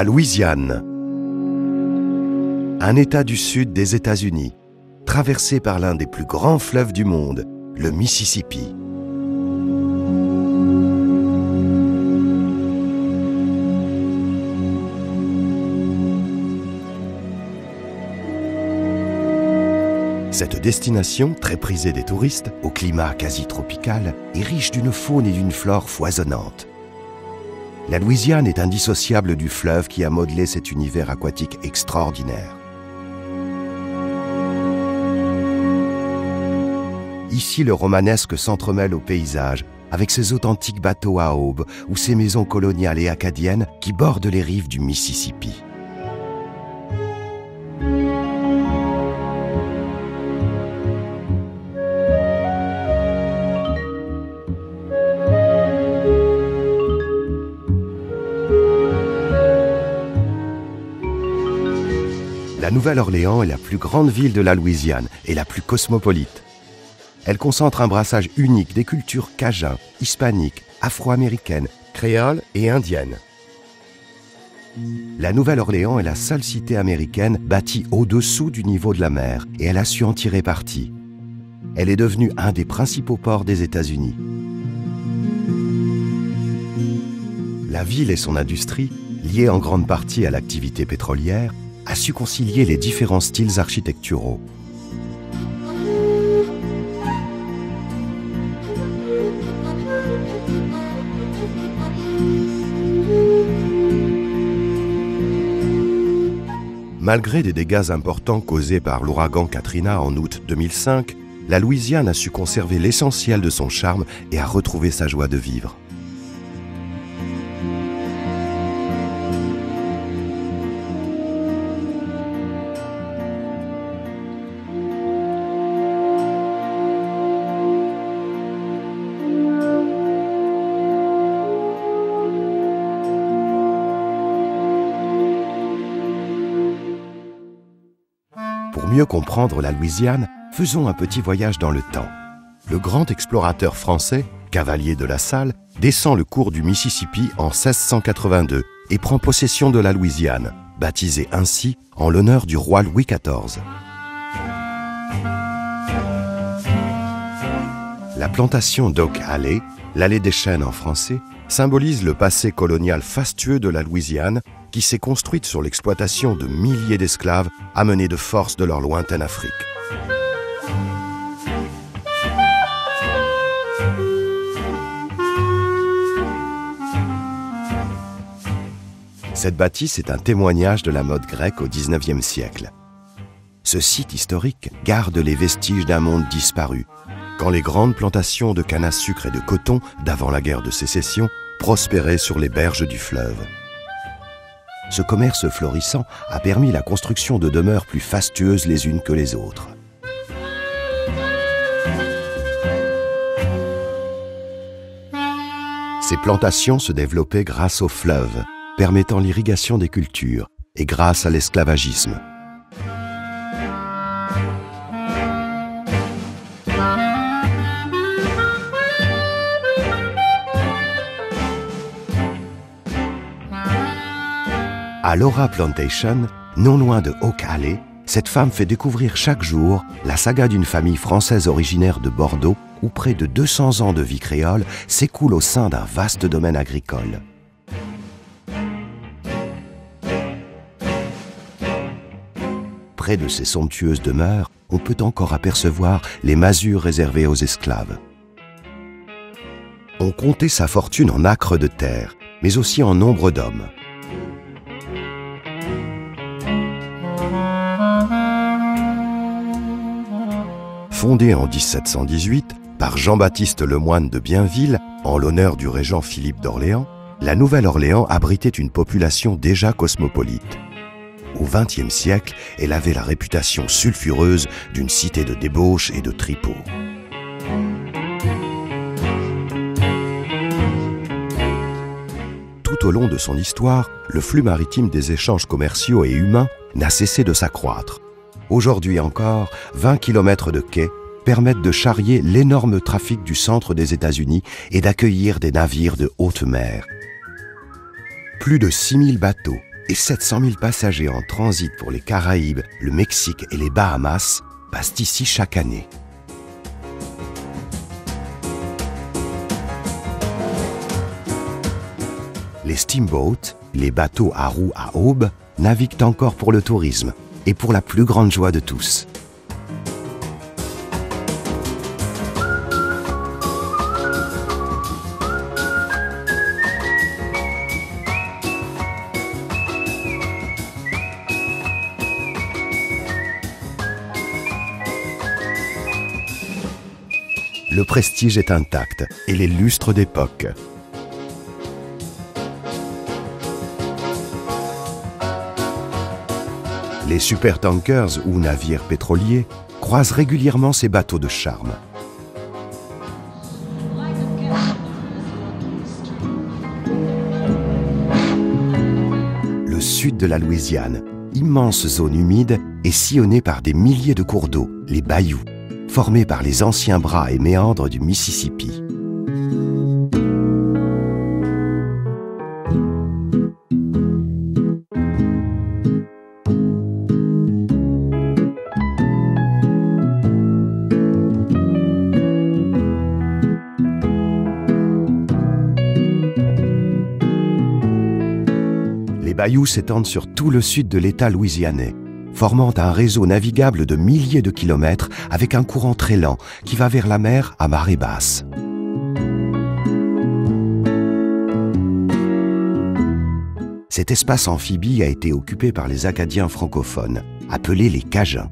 La Louisiane, un État du sud des États-Unis, traversé par l'un des plus grands fleuves du monde, le Mississippi. Cette destination, très prisée des touristes, au climat quasi tropical, est riche d'une faune et d'une flore foisonnantes. La Louisiane est indissociable du fleuve qui a modelé cet univers aquatique extraordinaire. Ici, le romanesque s'entremêle au paysage, avec ses authentiques bateaux à aubes ou ses maisons coloniales et acadiennes qui bordent les rives du Mississippi. La Nouvelle-Orléans est la plus grande ville de la Louisiane et la plus cosmopolite. Elle concentre un brassage unique des cultures cajun, hispaniques, afro-américaines, créoles et indiennes. La Nouvelle-Orléans est la seule cité américaine bâtie au-dessous du niveau de la mer et elle a su en tirer parti. Elle est devenue un des principaux ports des États-Unis. La ville et son industrie, liées en grande partie à l'activité pétrolière, a su concilier les différents styles architecturaux. Malgré des dégâts importants causés par l'ouragan Katrina en août 2005, la Louisiane a su conserver l'essentiel de son charme et a retrouvé sa joie de vivre. Pour mieux comprendre la Louisiane, faisons un petit voyage dans le temps. Le grand explorateur français, Cavalier de La Salle, descend le cours du Mississippi en 1682 et prend possession de la Louisiane, baptisée ainsi en l'honneur du roi Louis XIV. La plantation d'Oak Alley, l'allée des chênes en français, symbolise le passé colonial fastueux de la Louisiane qui s'est construite sur l'exploitation de milliers d'esclaves amenés de force de leur lointaine Afrique. Cette bâtisse est un témoignage de la mode grecque au XIXe siècle. Ce site historique garde les vestiges d'un monde disparu, quand les grandes plantations de canne à sucre et de coton d'avant la guerre de sécession prospéraient sur les berges du fleuve. Ce commerce florissant a permis la construction de demeures plus fastueuses les unes que les autres. Ces plantations se développaient grâce au fleuve, permettant l'irrigation des cultures, et grâce à l'esclavagisme. À Laura Plantation, non loin de Oak Alley, cette femme fait découvrir chaque jour la saga d'une famille française originaire de Bordeaux où près de 200 ans de vie créole s'écoulent au sein d'un vaste domaine agricole. Près de ces somptueuses demeures, on peut encore apercevoir les masures réservées aux esclaves. On comptait sa fortune en acres de terre, mais aussi en nombre d'hommes. Fondée en 1718 par Jean-Baptiste Lemoine de Bienville en l'honneur du régent Philippe d'Orléans, la Nouvelle-Orléans abritait une population déjà cosmopolite. Au XXe siècle, elle avait la réputation sulfureuse d'une cité de débauche et de tripots. Tout au long de son histoire, le flux maritime des échanges commerciaux et humains n'a cessé de s'accroître. Aujourd'hui encore, 20 km de quais permettent de charrier l'énorme trafic du centre des États-Unis et d'accueillir des navires de haute mer. Plus de 6000 bateaux et 700 000 passagers en transit pour les Caraïbes, le Mexique et les Bahamas passent ici chaque année. Les steamboats, les bateaux à roues à aubes, naviguent encore pour le tourisme et pour la plus grande joie de tous. Le prestige est intact et les lustres d'époque. Les supertankers ou navires pétroliers croisent régulièrement ces bateaux de charme. Le sud de la Louisiane, immense zone humide, est sillonnée par des milliers de cours d'eau, les bayous, formés par les anciens bras et méandres du Mississippi. Les bayous s'étendent sur tout le sud de l'État louisianais, formant un réseau navigable de milliers de kilomètres avec un courant très lent qui va vers la mer à marée basse. Cet espace amphibie a été occupé par les Acadiens francophones, appelés les Cajuns.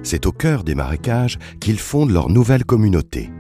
C'est au cœur des marécages qu'ils fondent leur nouvelle communauté.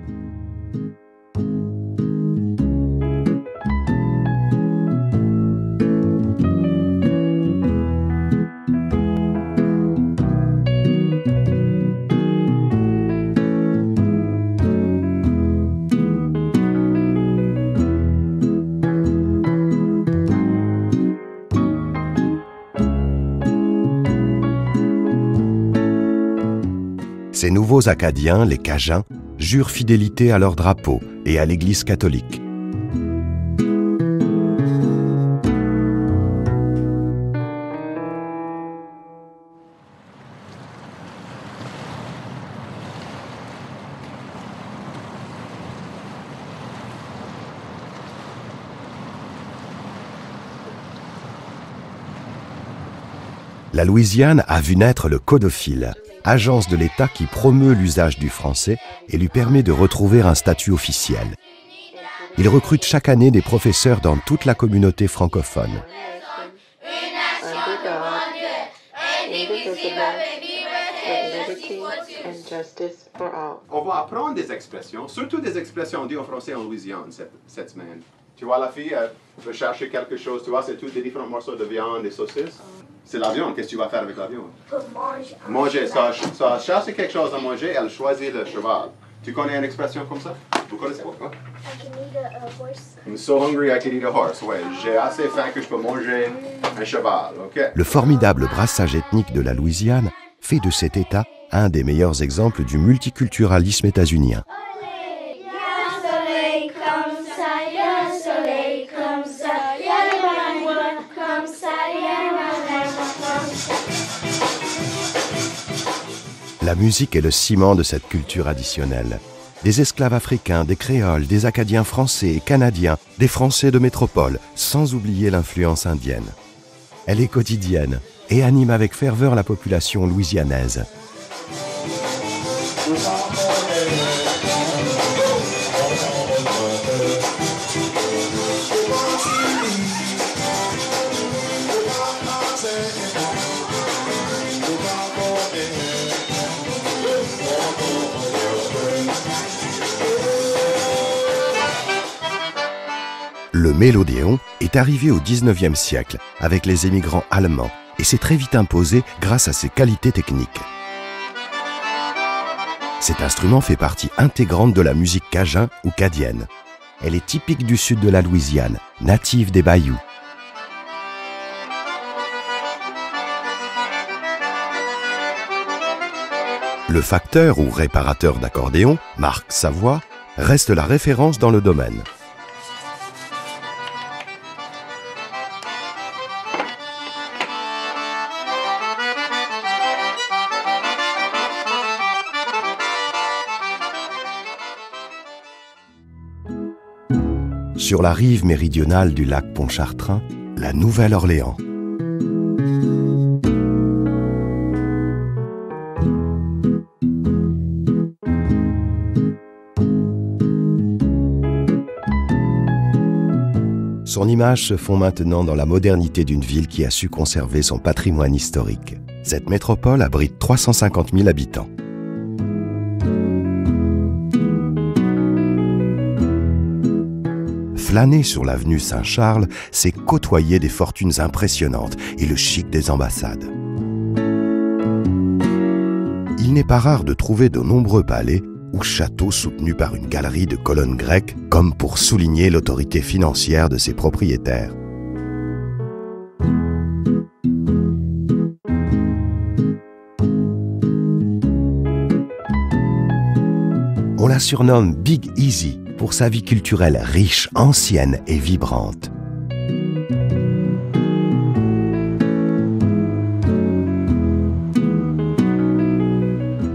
Ces nouveaux Acadiens, les Cajuns, jurent fidélité à leur drapeau et à l'Église catholique. La Louisiane a vu naître le Codophile, agence de l'État qui promeut l'usage du français et lui permet de retrouver un statut officiel. Il recrute chaque année des professeurs dans toute la communauté francophone. On va apprendre des expressions, surtout des expressions dites en français en Louisiane cette semaine. Tu vois, la fille veut chercher quelque chose, tu vois, c'est tous des différents morceaux de viande, des saucisses. C'est la viande, qu'est-ce que tu vas faire avec la viande? Manger. Ça cherche quelque chose à manger, elle choisit le cheval. Tu connais une expression comme ça? Vous connaissez quoi? I can eat a horse. I'm so hungry I can eat a horse. Ouais, j'ai assez faim que je peux manger un cheval, ok? Le formidable brassage ethnique de la Louisiane fait de cet État un des meilleurs exemples du multiculturalisme états-unien. La musique est le ciment de cette culture additionnelle. Des esclaves africains, des créoles, des Acadiens français et canadiens, des Français de métropole, sans oublier l'influence indienne. Elle est quotidienne et anime avec ferveur la population louisianaise. Le mélodéon est arrivé au XIXe siècle avec les émigrants allemands et s'est très vite imposé grâce à ses qualités techniques. Cet instrument fait partie intégrante de la musique cajun ou cadienne. Elle est typique du sud de la Louisiane, native des bayous. Le facteur ou réparateur d'accordéon, Marc Savoie, reste la référence dans le domaine. sur la rive méridionale du lac Pontchartrain, la Nouvelle-Orléans. Son image se fond maintenant dans la modernité d'une ville qui a su conserver son patrimoine historique. Cette métropole abrite 350 000 habitants. Flâner sur l'avenue Saint-Charles, c'est côtoyer des fortunes impressionnantes et le chic des ambassades. Il n'est pas rare de trouver de nombreux palais ou châteaux soutenus par une galerie de colonnes grecques, comme pour souligner l'autorité financière de ses propriétaires. On la surnomme Big Easy pour sa vie culturelle riche, ancienne et vibrante.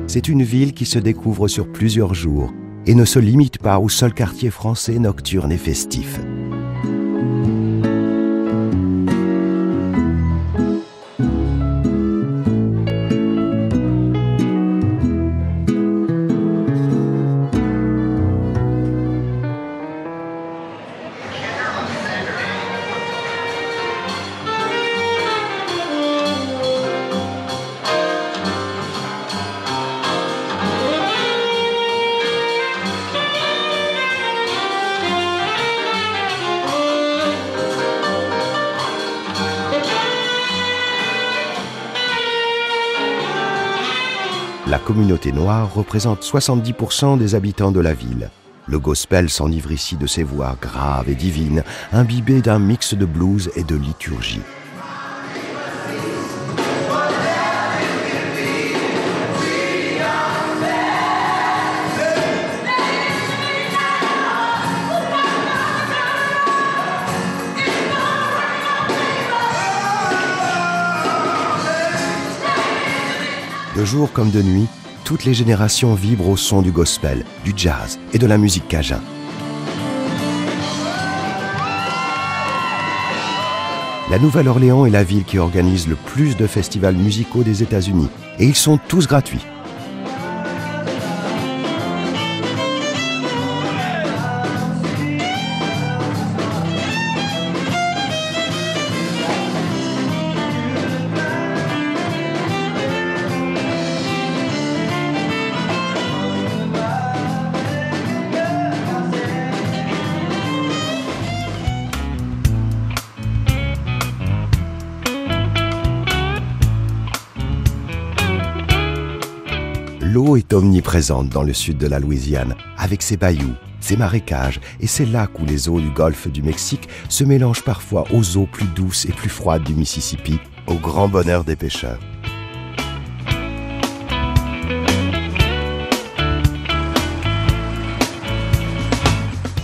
C'est une ville qui se découvre sur plusieurs jours et ne se limite pas au seul quartier français nocturne et festif. La communauté noire représente 70% des habitants de la ville. Le gospel s'enivre ici de ses voix graves et divines, imbibées d'un mix de blues et de liturgie. De jour comme de nuit, toutes les générations vibrent au son du gospel, du jazz et de la musique cajun. La Nouvelle-Orléans est la ville qui organise le plus de festivals musicaux des États-Unis, et ils sont tous gratuits. L'eau est omniprésente dans le sud de la Louisiane, avec ses bayous, ses marécages et ses lacs où les eaux du golfe du Mexique se mélangent parfois aux eaux plus douces et plus froides du Mississippi, au grand bonheur des pêcheurs.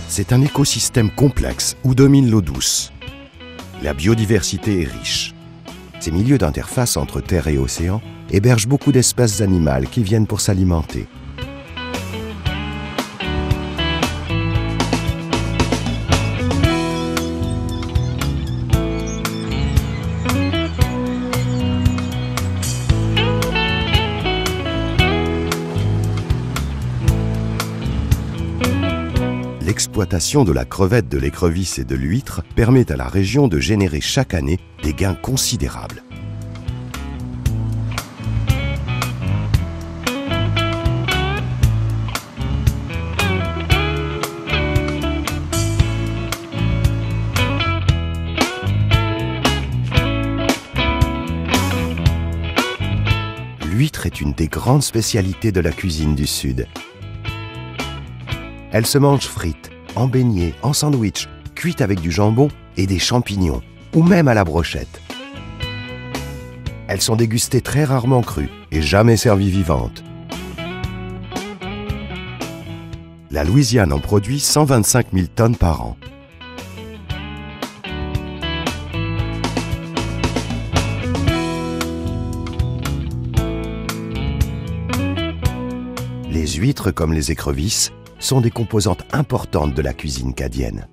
C'est un écosystème complexe où domine l'eau douce. La biodiversité est riche. Ces milieux d'interface entre terre et océan hébergent beaucoup d'espèces animales qui viennent pour s'alimenter. L'exploitation de la crevette, de l'écrevisse et de l'huître permet à la région de générer chaque année des gains considérables. L'huître est une des grandes spécialités de la cuisine du Sud. Elle se mange frite, en beignet, en sandwich, cuite avec du jambon et des champignons, ou même à la brochette. Elles sont dégustées très rarement crues et jamais servies vivantes. La Louisiane en produit 125 000 tonnes par an. Les huîtres, comme les écrevisses, sont des composantes importantes de la cuisine cadienne.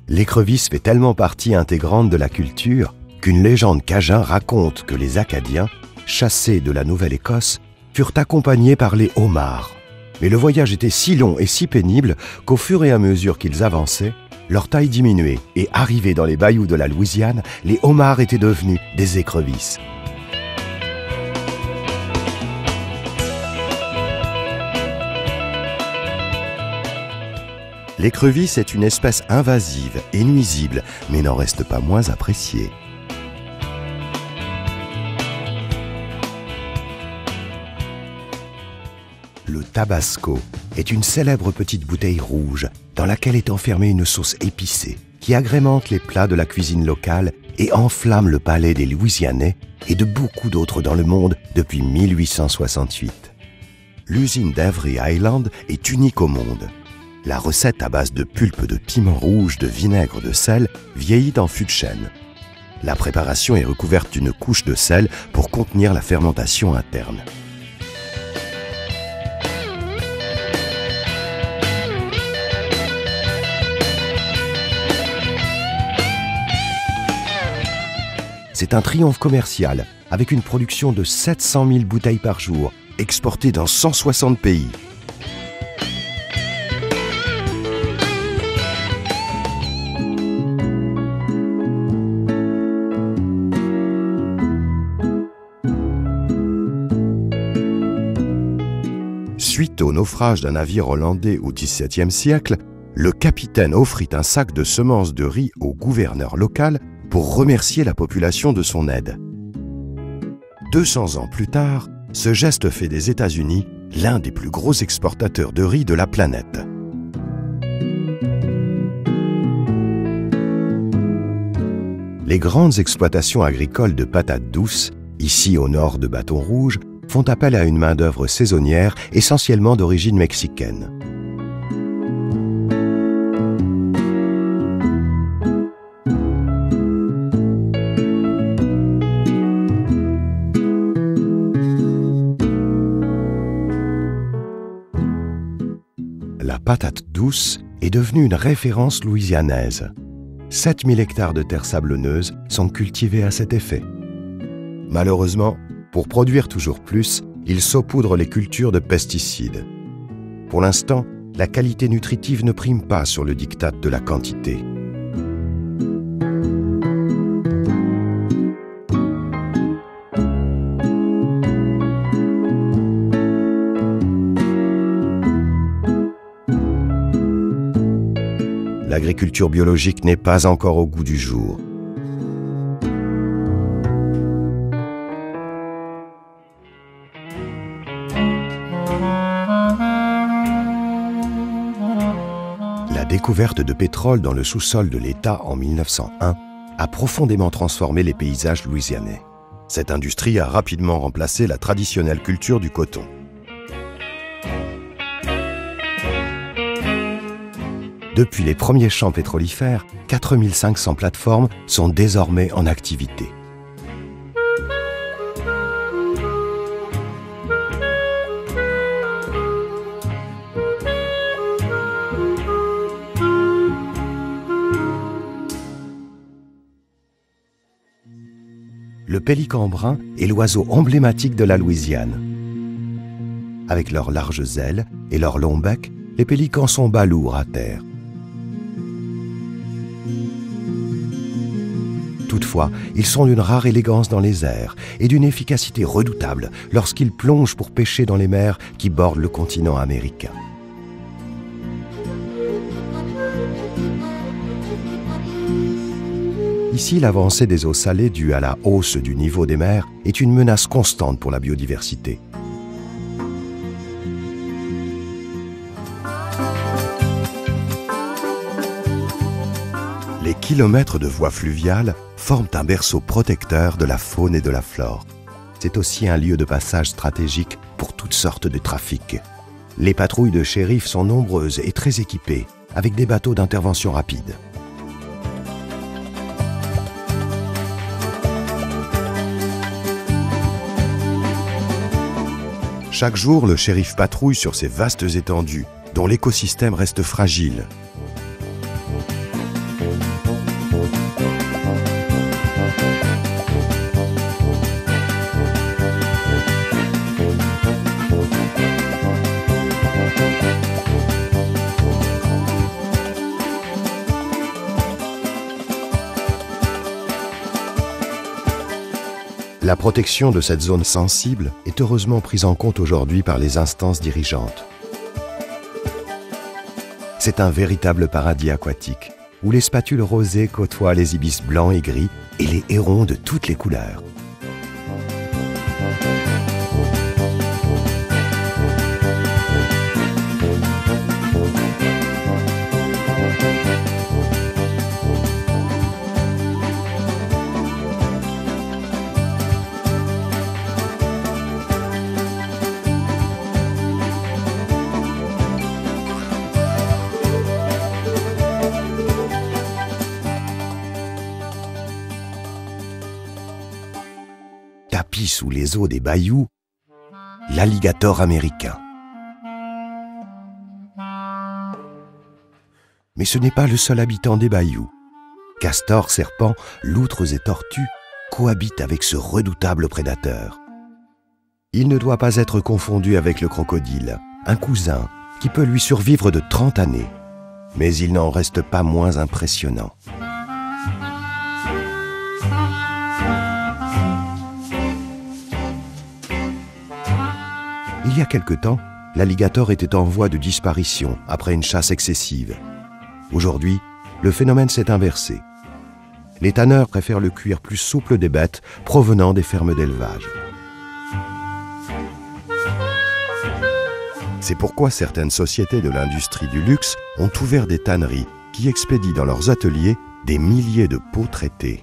L'écrevisse fait tellement partie intégrante de la culture qu'une légende cajun raconte que les Acadiens, chassés de la Nouvelle-Écosse, furent accompagnés par les homards. Mais le voyage était si long et si pénible qu'au fur et à mesure qu'ils avançaient, leur taille diminuait et arrivés dans les bayous de la Louisiane, les homards étaient devenus des écrevisses. L'écrevisse est une espèce invasive et nuisible, mais n'en reste pas moins appréciée. Le tabasco est une célèbre petite bouteille rouge dans laquelle est enfermée une sauce épicée qui agrémente les plats de la cuisine locale et enflamme le palais des Louisianais et de beaucoup d'autres dans le monde depuis 1868. L'usine d'Avery Island est unique au monde. La recette à base de pulpe de piment rouge, de vinaigre, de sel, vieillit en fût de chêne. La préparation est recouverte d'une couche de sel pour contenir la fermentation interne. C'est un triomphe commercial, avec une production de 700 000 bouteilles par jour, exportées dans 160 pays. Suite au naufrage d'un navire hollandais au XVIIe siècle, le capitaine offrit un sac de semences de riz au gouverneur local pour remercier la population de son aide. 200 ans plus tard, ce geste fait des États-Unis l'un des plus gros exportateurs de riz de la planète. Les grandes exploitations agricoles de patates douces, ici au nord de Bâton Rouge, font appel à une main-d'œuvre saisonnière essentiellement d'origine mexicaine. La patate douce est devenue une référence louisianaise. 7000 hectares de terre sablonneuse sont cultivés à cet effet. Malheureusement, pour produire toujours plus, ils saupoudrent les cultures de pesticides. Pour l'instant, la qualité nutritive ne prime pas sur le diktat de la quantité. L'agriculture biologique n'est pas encore au goût du jour. La découverte de pétrole dans le sous-sol de l'État en 1901 a profondément transformé les paysages louisianais. Cette industrie a rapidement remplacé la traditionnelle culture du coton. Depuis les premiers champs pétrolifères, 4500 plateformes sont désormais en activité. Le pélican brun est l'oiseau emblématique de la Louisiane. Avec leurs larges ailes et leurs longs becs, les pélicans sont balourds à terre. Toutefois, ils sont d'une rare élégance dans les airs et d'une efficacité redoutable lorsqu'ils plongent pour pêcher dans les mers qui bordent le continent américain. Ici, l'avancée des eaux salées due à la hausse du niveau des mers est une menace constante pour la biodiversité. Les kilomètres de voies fluviales forment un berceau protecteur de la faune et de la flore. C'est aussi un lieu de passage stratégique pour toutes sortes de trafics. Les patrouilles de shérif sont nombreuses et très équipées, avec des bateaux d'intervention rapide. Chaque jour, le shérif patrouille sur ces vastes étendues, dont l'écosystème reste fragile. La protection de cette zone sensible est heureusement prise en compte aujourd'hui par les instances dirigeantes. C'est un véritable paradis aquatique, où les spatules rosées côtoient les ibis blancs et gris et les hérons de toutes les couleurs. Tapis sous les eaux des bayous, l'alligator américain. Mais ce n'est pas le seul habitant des bayous. Castors, serpents, loutres et tortues cohabitent avec ce redoutable prédateur. Il ne doit pas être confondu avec le crocodile, un cousin qui peut lui survivre de 30 années. Mais il n'en reste pas moins impressionnant. Il y a quelque temps, l'alligator était en voie de disparition après une chasse excessive. Aujourd'hui, le phénomène s'est inversé. Les tanneurs préfèrent le cuir plus souple des bêtes provenant des fermes d'élevage. C'est pourquoi certaines sociétés de l'industrie du luxe ont ouvert des tanneries qui expédient dans leurs ateliers des milliers de peaux traitées.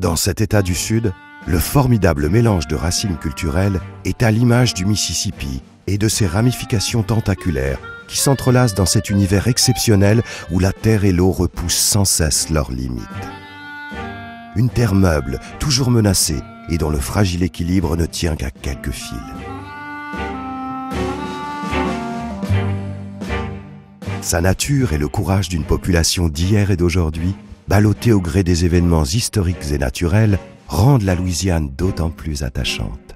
Dans cet État du Sud, le formidable mélange de racines culturelles est à l'image du Mississippi et de ses ramifications tentaculaires qui s'entrelacent dans cet univers exceptionnel où la terre et l'eau repoussent sans cesse leurs limites. Une terre meuble, toujours menacée et dont le fragile équilibre ne tient qu'à quelques fils. Sa nature et le courage d'une population d'hier et d'aujourd'hui, ballottée au gré des événements historiques et naturels, rendent la Louisiane d'autant plus attachante.